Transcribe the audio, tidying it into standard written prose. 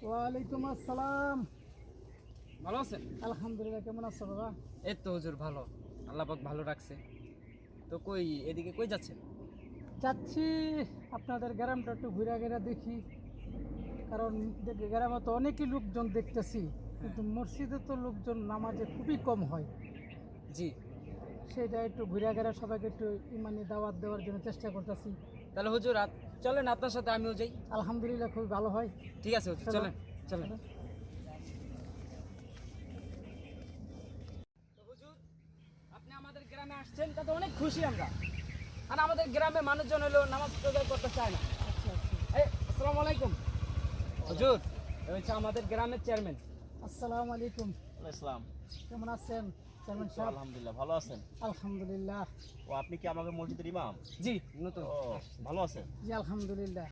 ওয়ালাইকুম আসসালাম। ভালো আছেন? আলহামদুলিল্লাহ, কেমন আছো বাবা? এই তো হুজুর ভালো, আল্লাহ পাক ভালো রাখছে। তো কই এদিকে কই যাচ্ছেন? যাচ্ছি আপনাদের গ্রামটা একটু ঘুরে ঘুরে দেখি, কারণ গ্রামে তো অনেকই লোকজন দেখতেছি, কিন্তু মসজিদে তো লোকজন নামাজে খুবই কম হয়। জি, সেটা একটু ঘুরে ঘুরে সবাইকে একটু ইমানি দাওয়াত দেওয়ার জন্য চেষ্টা করতেছি। তাহলে হুজুর চলেন আপনার সাথে আমিও যাই। আলহামদুলিল্লাহ, খুবই ভালো হয়। ঠিক আছে হুজুর, চলো। চলেন চলেন। তো হুজুর, আপনি আমাদের গ্রামে আসছেন তাতে অনেক খুশি আমরা। আর আমাদের গ্রামে মানুষজন হলো নামাজ আদায় করতে চায় না। আচ্ছা আচ্ছা। এই আসসালামু আলাইকুম হুজুর, এই হচ্ছে আমাদের গ্রামের চেয়ারম্যান। আসসালামু আলাইকুম। ইসলাম। কেমন আছেন চেয়ারম্যান সাহেব? আলহামদুলিল্লাহ, ভালো আছেন? আলহামদুলিল্লাহ। ও আপনি কি আমাদের মসজিদের ইমাম? জি, নতুন। ও ভালো আছেন? জি আলহামদুলিল্লাহ।